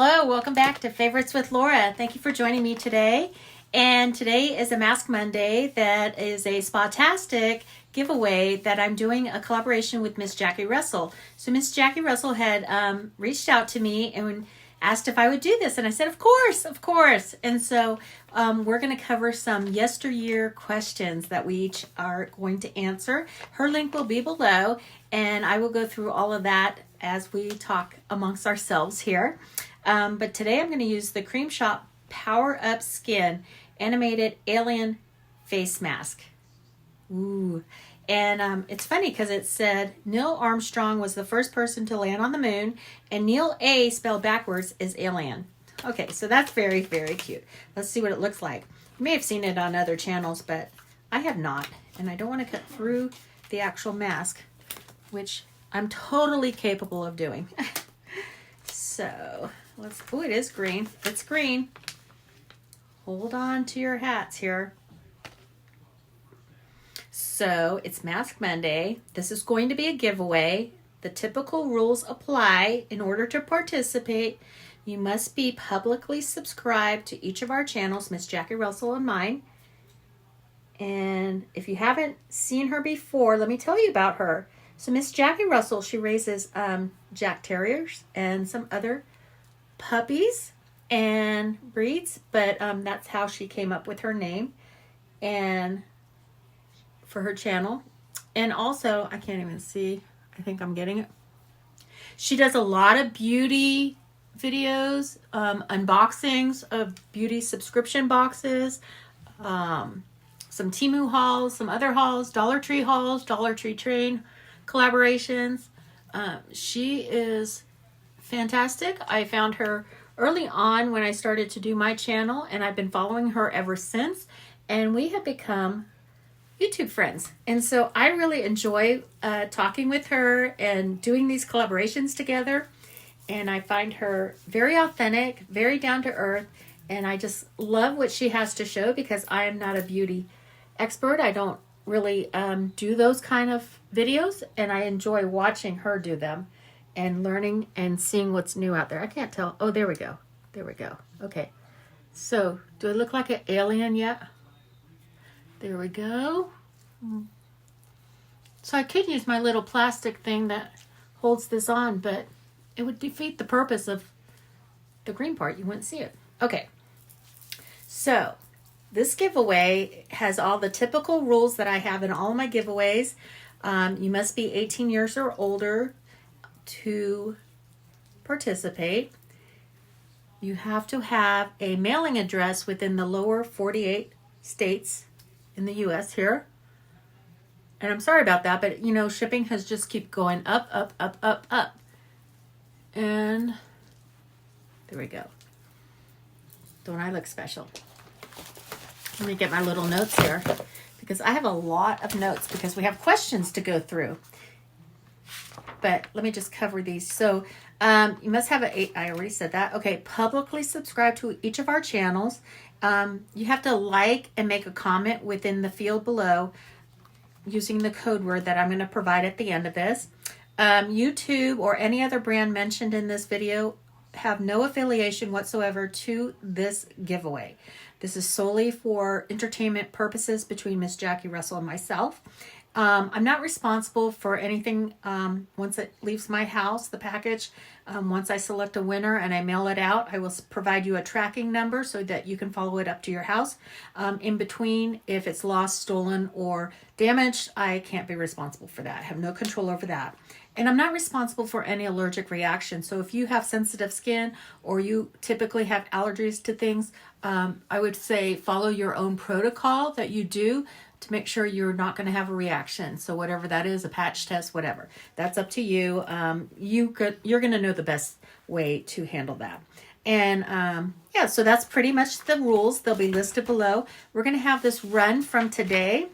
Hello, welcome back to Favorites with Laura. Thank you for joining me today. And today is a Mask Monday that is a Spa-Tastic giveaway that I'm doing a collaboration with Miss Jackie Russell. So Miss Jackie Russell had reached out to me and asked if I would do this. And I said, of course, of course. And so we're going to cover some yesteryear questions that we each are going to answer. Her link will be below, and I will go through all of that as we talk amongst ourselves here. But today I'm going to use the Cream Shop Power Up Skin Animated Alien Face Mask. Ooh. And it's funny because it said Neil Armstrong was the first person to land on the moon, and Neil A, spelled backwards, is alien. Okay, so that's very, very cute. Let's see what it looks like. You may have seen it on other channels, but I have not. And I don't want to cut through the actual mask, which I'm totally capable of doing. So let's, oh, it is green. It's green. Hold on to your hats here. So it's Mask Monday. This is going to be a giveaway. The typical rules apply. In order to participate, you must be publicly subscribed to each of our channels, Miss Jackie Russell and mine. And if you haven't seen her before, let me tell you about her. So Miss Jackie Russell, she raises Jack Terriers and some other puppies and breeds, but that's how she came up with her name and for her channel. And also, I can't even see, I think I'm getting it. She does a lot of beauty videos, unboxings of beauty subscription boxes, some Temu hauls, some other hauls, Dollar Tree hauls, Dollar Tree Train collaborations. She is fantastic. I found her early on when I started to do my channel, and I've been following her ever since, and we have become YouTube friends. And so I really enjoy talking with her and doing these collaborations together. And I find her very authentic, very down to earth. And I just love what she has to show because I am not a beauty expert. I don't really do those kind of videos. And I enjoy watching her do them and learning and seeing what's new out there. I can't tell. Oh, there we go. There we go. Okay. So do I look like an alien yet? There we go. So I could use my little plastic thing that holds this on, but it would defeat the purpose of the green part. You wouldn't see it. Okay. So this giveaway has all the typical rules that I have in all my giveaways. You must be 18 years or older to participate. You have to have a mailing address within the lower 48 states in the U.S. here. And I'm sorry about that, but you know, shipping has just keep going up, up, up, up, up. And there we go. Don't I look special? Let me get my little notes here because I have a lot of notes because we have questions to go through. But let me just cover these. So you must have I already said that. Okay, publicly subscribe to each of our channels. You have to like and make a comment within the field below using the code word that I'm going to provide at the end of this. YouTube or any other brand mentioned in this video have no affiliation whatsoever to this giveaway. This is solely for entertainment purposes between Miss Jackie Russell and myself. I'm not responsible for anything once it leaves my house, the package. Once I select a winner and I mail it out, I will provide you a tracking number so that you can follow it up to your house. In between, if it's lost, stolen, or damaged, I can't be responsible for that. I have no control over that. And I'm not responsible for any allergic reaction. So if you have sensitive skin or you typically have allergies to things, I would say follow your own protocol that you do to make sure you're not going to have a reaction. So whatever that is, a patch test, whatever, that's up to you. You're going to know the best way to handle that. And yeah, so that's pretty much the rules. They'll be listed below. We're going to have this run from today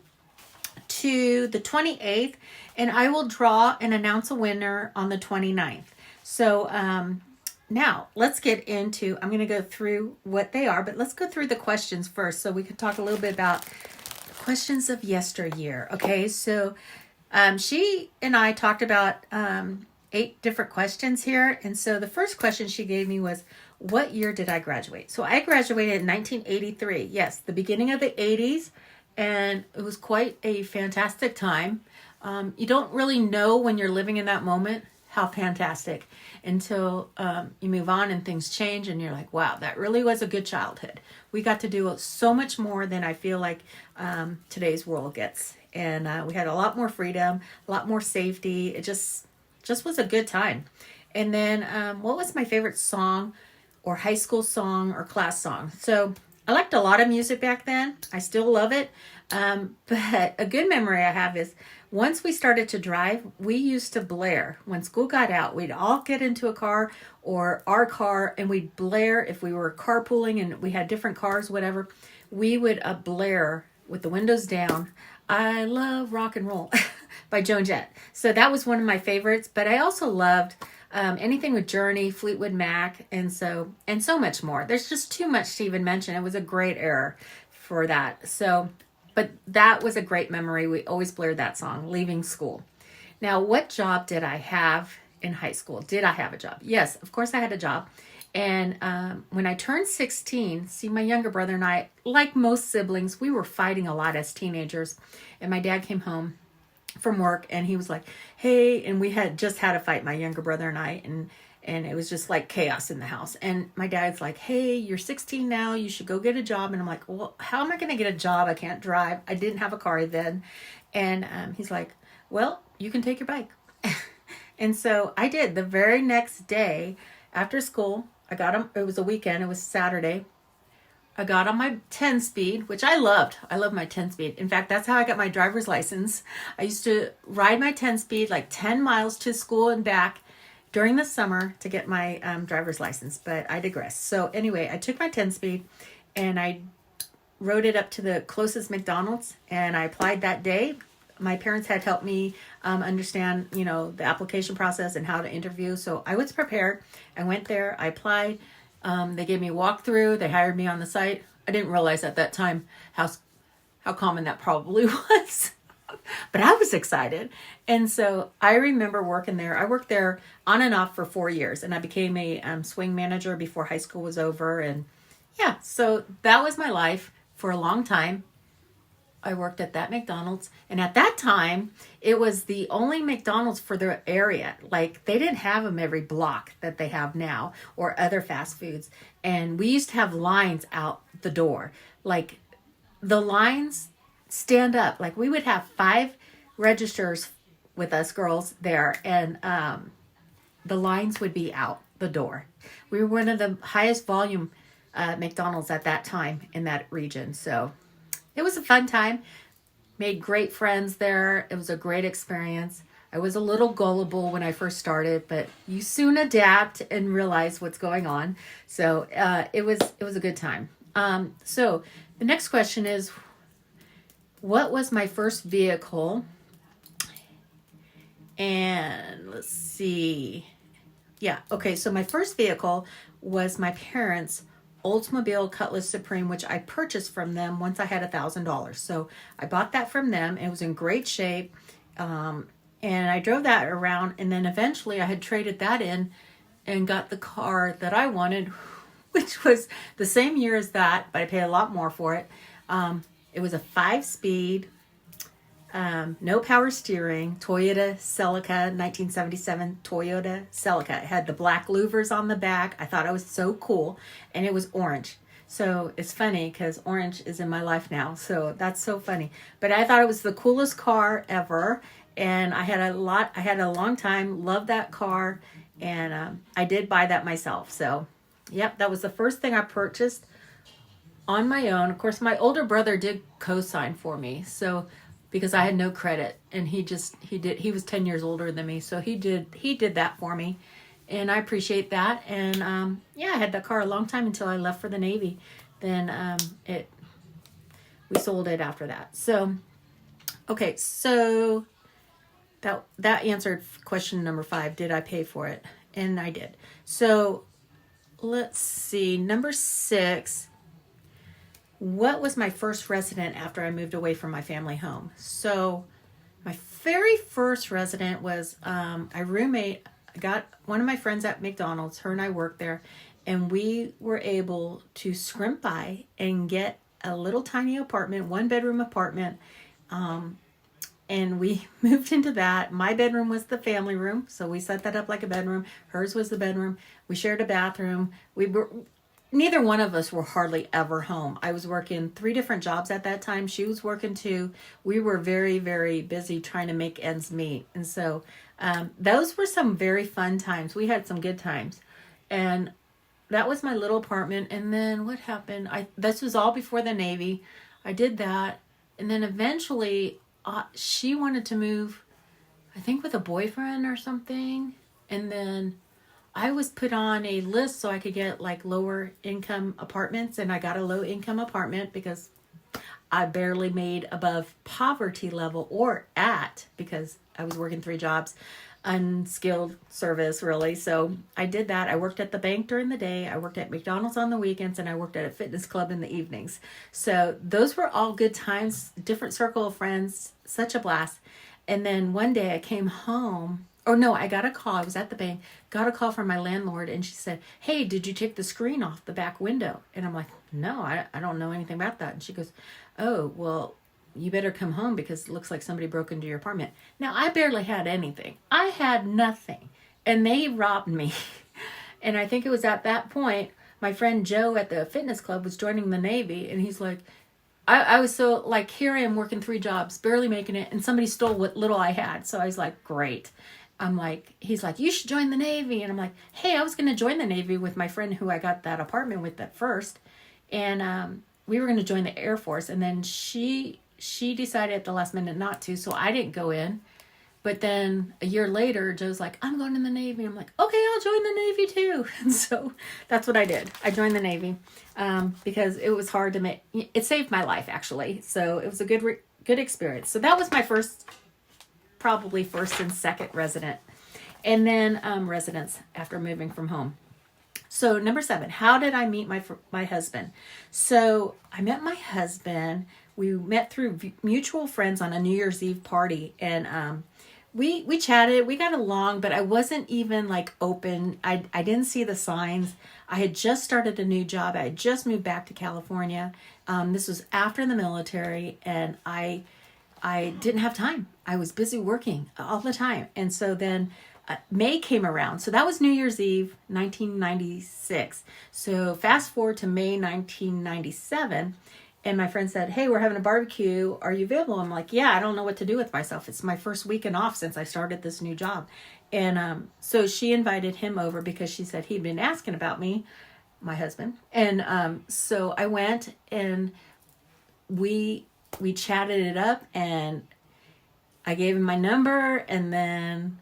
to the 28th, and I will draw and announce a winner on the 29th. So now let's get into, I'm going to go through what they are, but let's go through the questions first so we can talk a little bit about questions of yesteryear. Okay, so she and I talked about 8 different questions here. And so the first question she gave me was, what year did I graduate? So I graduated in 1983. Yes, the beginning of the 80s. And it was quite a fantastic time. You don't really know when you're living in that moment how fantastic until you move on and things change and you're like, wow, that really was a good childhood. We got to do so much more than I feel like today's world gets. And we had a lot more freedom, a lot more safety. It just was a good time. And then what was my favorite song or high school song or class song? So I liked a lot of music back then. I still love it. But a good memory I have is once we started to drive, we used to blare. When school got out, we'd all get into a car or our car and we'd blare. If we were carpooling and we had different cars, whatever, we would blare with the windows down. I Love Rock and Roll by Joan Jett. So that was one of my favorites. But I also loved anything with Journey, Fleetwood Mac, and so much more. There's just too much to even mention. It was a great era for that. So, but that was a great memory. We always blared that song, leaving school. Now, what job did I have in high school? Did I have a job? Yes, of course I had a job. And when I turned 16, see, my younger brother and I, like most siblings, we were fighting a lot as teenagers. And my dad came home from work and he was like, hey, and we had just had a fight, my younger brother and I, and it was just like chaos in the house. And my dad's like, hey, you're 16 now, you should go get a job. And I'm like, well, how am I going to get a job? I can't drive. I didn't have a car then. And he's like, well, you can take your bike. And so I did. The very next day after school, I got him. It was a weekend. It was Saturday. I got on my 10-speed, which I loved. I love my 10-speed. In fact, that's how I got my driver's license. I used to ride my 10-speed like 10 miles to school and back during the summer to get my driver's license, but I digress. So anyway, I took my 10-speed and I rode it up to the closest McDonald's and I applied that day. My parents had helped me understand, the application process and how to interview. So I was prepared. I went there, I applied. They gave me a walkthrough. They hired me on the site. I didn't realize at that time how common that probably was. But I was excited. And so I remember working there. I worked there on and off for 4 years. And I became a swing manager before high school was over. And yeah, so that was my life for a long time. I worked at that McDonald's. And at that time, it was the only McDonald's for the area. Like, they didn't have them every block that they have now or other fast foods. And we used to have lines out the door. Like, the lines stand up. Like, we would have 5 registers with us girls there. And the lines would be out the door. We were one of the highest volume McDonald's at that time in that region. So it was a fun time. Made great friends there. It was a great experience. I was a little gullible when I first started, but you soon adapt and realize what's going on. So it was a good time. So the next question is, what was my first vehicle? And let's see. Yeah, okay, so my first vehicle was my parents' Oldsmobile Cutlass Supreme, which I purchased from them once I had $1,000. So I bought that from them. It was in great shape. And I drove that around. And then eventually I had traded that in and got the car that I wanted, which was the same year as that, but I paid a lot more for it. It was a 5-speed, no power steering, Toyota Celica, 1977 Toyota Celica. It had the black louvers on the back. I thought it was so cool. And it was orange. So it's funny because orange is in my life now. So that's so funny. But I thought it was the coolest car ever. And I had a long time, loved that car. And I did buy that myself. So, yep, that was the first thing I purchased on my own. Of course, my older brother did co-sign for me. So, because I had no credit, and he was 10 years older than me. So he did that for me. And I appreciate that. And yeah, I had that car a long time until I left for the Navy. Then we sold it after that. So, okay, so that answered question number 5. Did I pay for it? And I did. So let's see, number 6. What was my first resident after I moved away from my family home? So my very first resident was I got one of my friends at McDonald's. Her and I worked there. and we were able to scrimp by and get a little tiny apartment, 1-bedroom apartment. And we moved into that. My bedroom was the family room, so we set that up like a bedroom. Hers was the bedroom. We shared a bathroom. Neither one of us were hardly ever home. I was working 3 different jobs at that time. She was working 2. We were very, very busy trying to make ends meet. And so those were some very fun times. We had some good times. And that was my little apartment. And then what happened? This was all before the Navy. I did that. And then eventually she wanted to move, I think with a boyfriend or something. And then I was put on a list so I could get like lower income apartments, and I got a low income apartment because I barely made above poverty level because I was working 3 jobs, unskilled service really. So I did that. I worked at the bank during the day. I worked at McDonald's on the weekends, and I worked at a fitness club in the evenings. So those were all good times, different circle of friends, such a blast. And then one day I came home. Oh no, I got a call. I was at the bank, got a call from my landlord, and she said, "Hey, did you take the screen off the back window?" And I'm like, "No, I don't know anything about that." And she goes, "Oh, well, you better come home because it looks like somebody broke into your apartment." Now, I barely had anything. I had nothing. And they robbed me. And I think it was at that point, my friend Joe at the fitness club was joining the Navy, and he's like, I was so like, here I am working 3 jobs, barely making it, and somebody stole what little I had. So I was like, great. I'm like, he's like, "You should join the Navy." And I'm like, hey, I was going to join the Navy with my friend who I got that apartment with at first. And we were going to join the Air Force. And then she decided at the last minute not to. So I didn't go in. But then a year later, Joe's like, "I'm going in the Navy." I'm like, okay, I'll join the Navy too. And so that's what I did. I joined the Navy because it was hard to make. It saved my life, actually. So it was a good experience. So that was my probably first and second resident. And then residence after moving from home. So number 7, how did I meet my husband? So I met my husband. We met through mutual friends on a New Year's Eve party. And we chatted, we got along, but I wasn't even like open. I didn't see the signs. I had just started a new job. I had just moved back to California. This was after the military, and I didn't have time. I was busy working all the time. And so then May came around. So that was New Year's Eve, 1996. So fast forward to May 1997. And my friend said, "Hey, we're having a barbecue. Are you available?" I'm like, "Yeah, I don't know what to do with myself. It's my first weekend off since I started this new job." And so she invited him over because she said he'd been asking about me, my husband. And so I went, and we chatted it up, and I gave him my number, and then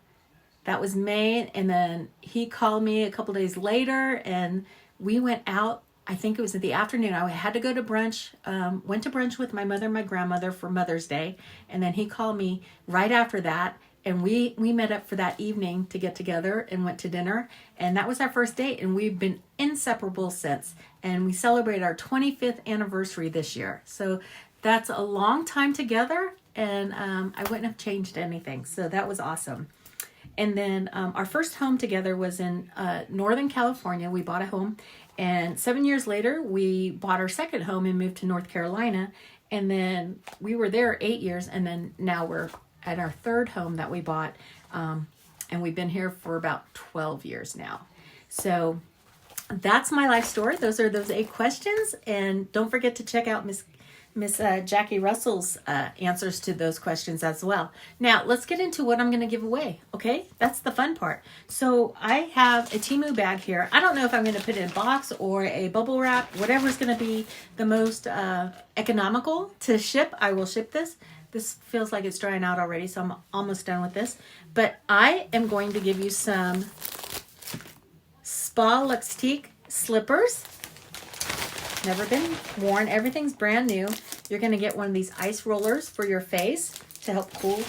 that was May. And then he called me a couple days later, and we went out. I think it was in the afternoon. I had to go to brunch, went to brunch with my mother and my grandmother for Mother's Day. And then he called me right after that, and we met up for that evening to get together and went to dinner. And that was our first date, and we've been inseparable since. And we celebrated our 25th anniversary this year. So that's a long time together, and I wouldn't have changed anything. So that was awesome. And then our first home together was in Northern California. We bought a home, and 7 years later, we bought our second home and moved to North Carolina. And then we were there 8 years, and then now we're at our third home that we bought, and we've been here for about 12 years now. So that's my life story. Those are those 8 questions, and don't forget to check out Miss Jackie Russell's answers to those questions as well. Now, let's get into what I'm going to give away, okay? That's the fun part. So I have a Temu bag here. I don't know if I'm going to put it in a box or a bubble wrap, whatever's going to be the most economical to ship. I will ship this. This feels like it's drying out already, so I'm almost done with this. But I am going to give you some Spa-Tastic slippers. Never been worn. Everything's brand new. You're going to get one of these ice rollers for your face to help cool.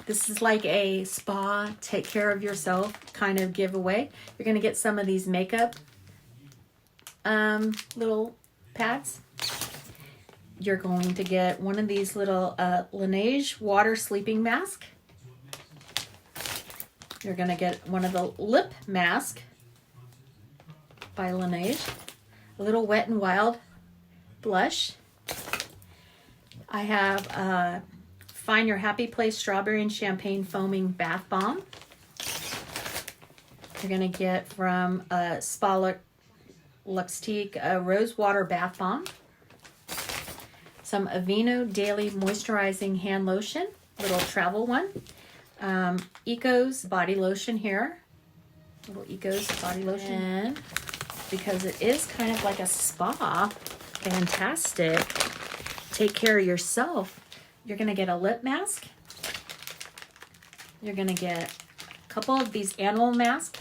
This is like a spa, take care of yourself kind of giveaway. You're going to get some of these makeup little pads. You're going to get one of these little Laneige water sleeping mask. You're going to get one of the lip mask. by Laneige. A little Wet n Wild blush. I have Find Your Happy Place Strawberry and Champagne Foaming Bath Bomb. You're going to get from Spa-Tastic Rose Water Bath Bomb. Some Aveeno Daily Moisturizing Hand Lotion, little travel one. Ecos Body Lotion here. Little Ecos Body Lotion. And because it is kind of like a spa, fantastic. Take care of yourself. You're going to get a lip mask. You're going to get a couple of these animal masks.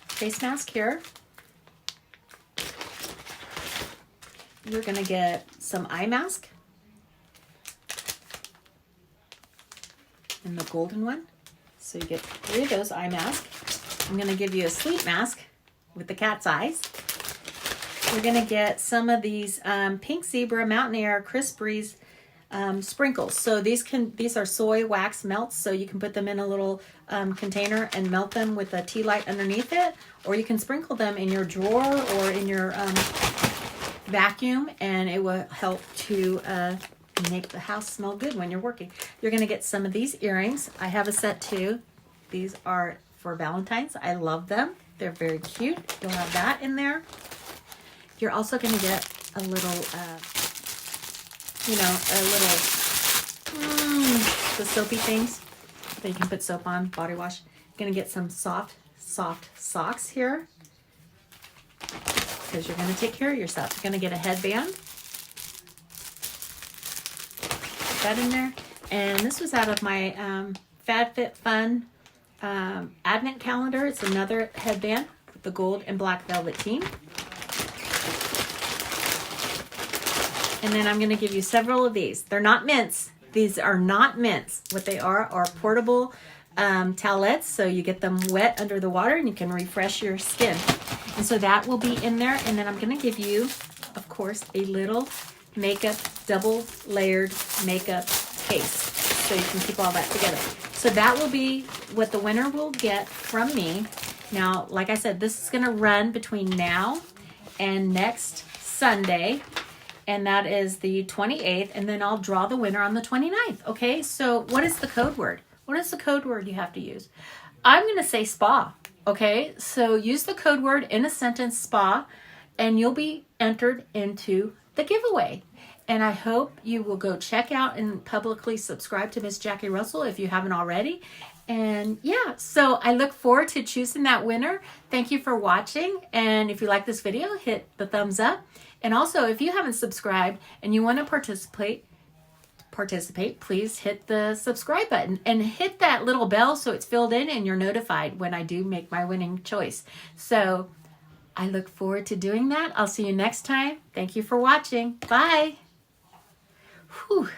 Face mask here. You're going to get some eye mask. And the golden one. So you get 3 of those eye masks. I'm going to give you a sleep mask with the cat's eyes. We're going to get some of these Pink Zebra Mountain Air Crisp Breeze sprinkles. So these are soy wax melts, so you can put them in a little container and melt them with a tea light underneath it, or you can sprinkle them in your drawer or in your vacuum, and it will help to make the house smell good when you're working. You're going to get some of these earrings. I have a set too. These are for Valentine's. I love them. They're very cute. You'll have that in there. You're also going to get a little, the soapy things that you can put soap on, body wash. You're going to get some soft socks here because you're going to take care of yourself. You're going to get a headband. Put that in there. And this was out of my FabFitFun advent calendar. It's another headband with the gold and black velveteen. And then I'm going to give you several of these. They're not mints. These are not mints. What they are portable towelettes. So you get them wet under the water and you can refresh your skin. And so that will be in there. And then I'm going to give you, of course, a little makeup, double layered makeup case. So you can keep all that together. So that will be what the winner will get from me. Now, like I said, this is going to run between now and next Sunday. And that is the 28th, and then I'll draw the winner on the 29th, okay? So what is the code word? What is the code word you have to use? I'm going to say spa, okay? So use the code word in a sentence, spa, and you'll be entered into the giveaway. And I hope you will go check out and publicly subscribe to Miss Jackie Russell if you haven't already. And yeah, so I look forward to choosing that winner. Thank you for watching. And if you like this video, hit the thumbs up. And also, if you haven't subscribed and you want to participate, please hit the subscribe button and hit that little bell so it's filled in and you're notified when I do make my winning choice. So I look forward to doing that. I'll see you next time. Thank you for watching. Bye. Whew.